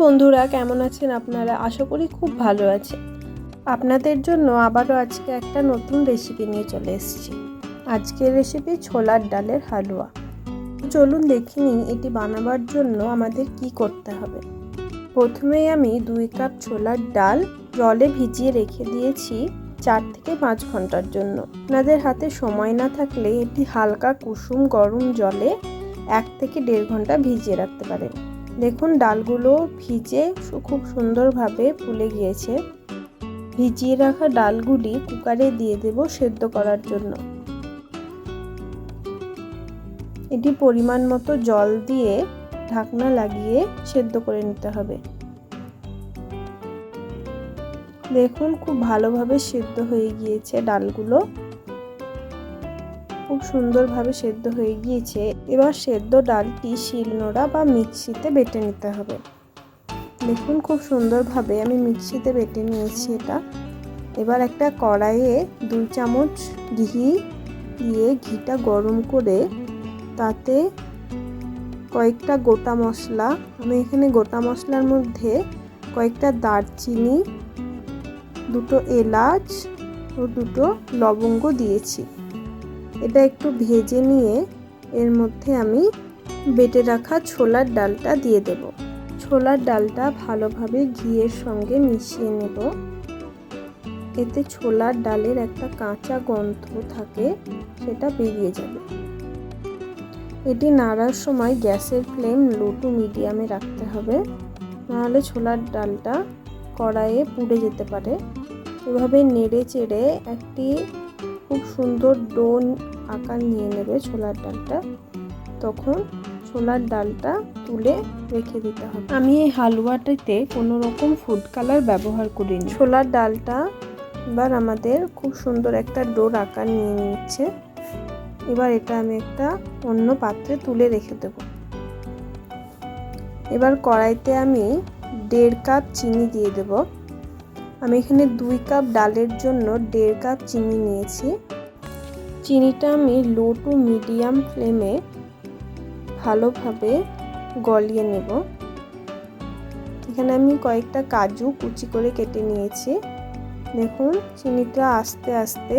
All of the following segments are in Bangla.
বন্ধুরা, কেমন আছেন আপনারা? আশা করি খুব ভালো আছেন। আপনাদের জন্য আবারও আজকে একটা নতুন রেসিপি নিয়ে চলে এসেছি। আজকের রেসিপি ছোলার ডালের হালুয়া। চলুন দেখে নিই এটি বানাবার জন্য আমাদের কি করতে হবে। প্রথমেই আমি 2 কাপ ছোলার ডাল জলে ভিজিয়ে রেখে দিয়েছি 4 থেকে 5 ঘন্টার জন্য। আপনাদের হাতে সময় না থাকলে এটি হালকা কুসুম গরম জলে 1 থেকে 1.5 ঘন্টা ভিজিয়ে রাখতে পারেন। দেখুন ডালগুলো ভিজে খুব সুন্দরভাবে ফুলে গিয়েছে। ভিজিয়ে রাখা ডালগুলি কুকারে দিয়ে দেব সেদ্ধ করার জন্য। এটি পরিমাণ মতো জল দিয়ে ঢাকনা লাগিয়ে সেদ্ধ করে নিতে হবে। দেখুন খুব ভালোভাবে সেদ্ধ হয়ে গিয়েছে ডালগুলো, খুব সুন্দরভাবে সেদ্ধ হয়ে গিয়েছে। এবার সেদ্ধ ডালটি শিলনোড়া বা মিক্সিতে বেটে নিতে হবে। দেখুন খুব সুন্দরভাবে আমি মিক্সিতে বেটে নিয়েছি এটা। এবার একটা কড়াইয়ে 2 চামচ ঘি দিয়ে ঘিটা গরম করে তাতে কয়েকটা গোটা মশলা, আমি এখানে গোটা মশলার মধ্যে কয়েকটা দারচিনি, 2টো এলাচ ও 2টো লবঙ্গ দিয়েছি। এটা একটু ভেজে নিয়ে এর মধ্যে আমি বেটে রাখা ছোলার ডালটা দিয়ে দেব। ছোলার ডালটা ভালোভাবে ঘিয়ের সঙ্গে মিশিয়ে নেব। এতে ছোলার ডালের একটা কাঁচা গন্ধ থাকে, সেটা বেরিয়ে যাবে। এটি নাড়ার সময় গ্যাসের ফ্লেম লো টু মিডিয়ামে রাখতে হবে, নাহলে ছোলার ডালটা কড়াইয়ে পুড়ে যেতে পারে। এভাবে নেড়ে চেড়ে একটি খুব সুন্দর ডো আকার নিয়ে নেবে ছোলার ডালটা। তখন ছোলার ডালটা তুলে রেখে দিতে হবে। আমি এই হালুয়াটিতে কোনো রকম ফুড কালার ব্যবহার করিনি। ছোলার ডালটা এবার আমাদের খুব সুন্দর একটা ডোর আকার নিয়ে নিচ্ছে। এবার এটা আমি একটা অন্য পাত্রে তুলে রেখে দেব। এবার কড়াইতে আমি 1.5 কাপ চিনি দিয়ে দেব। আমি এখানে 2 কাপ ডালের জন্য 1.5 কাপ চিনি নিয়েছি। চিনিটা আমি লো টু মিডিয়াম ফ্লেমে ভালোভাবে গলিয়ে নেব। এখানে আমি কয়েকটা কাজু কুচি করে কেটে নিয়েছি। দেখুন চিনিটা আস্তে আস্তে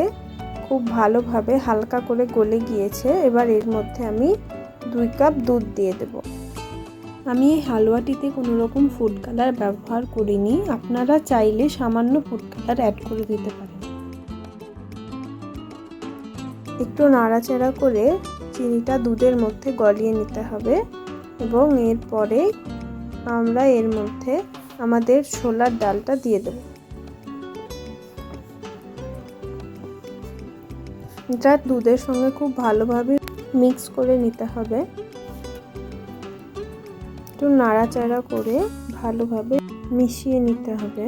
খুব ভালোভাবে হালকা করে গলে গিয়েছে। এবার এর মধ্যে আমি 2 কাপ দুধ দিয়ে দেব। আমি এই হালুয়াটিতে কোনো রকম ফুড কালার ব্যবহার করিনি, আপনারা চাইলে সামান্য ফুড কালার অ্যাড করে দিতে পারেন। একটু নাড়াচাড়া করে চিনিটা দুধের মধ্যে গলিয়ে নিতে হবে এবং এরপরে আমরা এর মধ্যে আমাদের ছোলার ডালটা দিয়ে দেব। এটা দুধের সঙ্গে খুব ভালোভাবে মিক্স করে নিতে হবে। একটু নাড়াচাড়া করে ভালোভাবে মিশিয়ে নিতে হবে।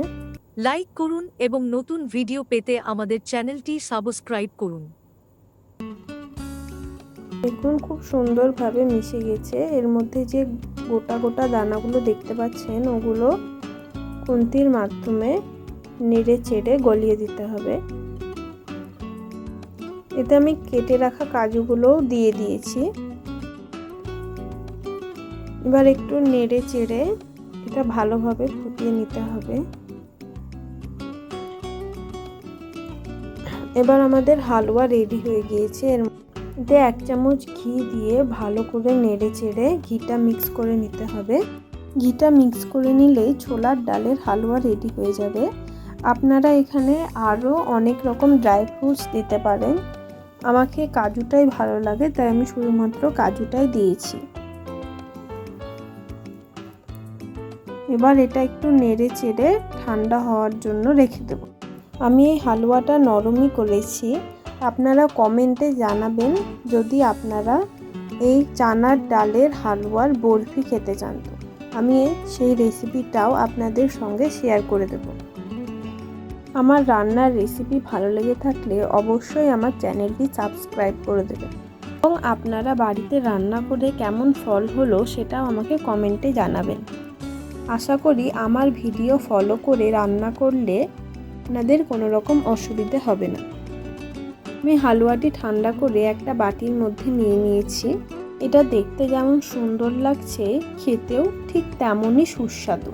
লাইক করুন এবং নতুন ভিডিও পেতে আমাদের চ্যানেলটি সাবস্ক্রাইব করুন। দেখুন খুব সুন্দরভাবে মিশে গেছে। এর মধ্যে যে গোটা গোটা দানাগুলো দেখতে পাচ্ছেন ওগুলো খুন্তির মাধ্যমে নেড়ে চেড়ে গলিয়ে দিতে হবে। এতে আমি কেটে রাখা কাজুগুলোও দিয়ে দিয়েছি। এবার একটু নেড়ে চেড়ে এটা ভালোভাবে ফুটিয়ে নিতে হবে। এবার আমাদের হালুয়া রেডি হয়ে গিয়েছে। এতে 1 চামচ ঘি দিয়ে ভালো করে নেড়ে চেড়ে ঘিটা মিক্স করে নিতে হবে। ঘিটা মিক্স করে নিলেই ছোলার ডালের হালুয়া রেডি হয়ে যাবে। আপনারা এখানে আরও অনেক রকম ড্রাই ফ্রুটস দিতে পারেন। আমাকে কাজুটাই ভালো লাগে, তাই আমি শুধুমাত্র কাজুটাই দিয়েছি। এবার এটা একটু নেড়ে চেড়ে ঠান্ডা হওয়ার জন্য রেখে দেব। আমি এই হালুয়াটা নরমই করেছি। আপনারা কমেন্টে জানাবেন যদি আপনারা এই চানার ডালের হালুয়ার বরফি খেতে চান, তো আমি সেই রেসিপিটাও আপনাদের সঙ্গে শেয়ার করে দেব। আমার রান্নার রেসিপি ভালো লেগে থাকলে অবশ্যই আমার চ্যানেলটি সাবস্ক্রাইব করে দেবেন এবং আপনারা বাড়িতে রান্না করে কেমন ফল হলো সেটাও আমাকে কমেন্টে জানাবেন। আশা করি আমার ভিডিও ফলো করে রান্না করলে আপনাদের কোনো রকম অসুবিধে হবে না। আমি হালুয়াটি ঠান্ডা করে একটা বাটির মধ্যে নিয়ে নিয়েছি। এটা দেখতে যেমন সুন্দর লাগছে, খেতেও ঠিক তেমনই সুস্বাদু।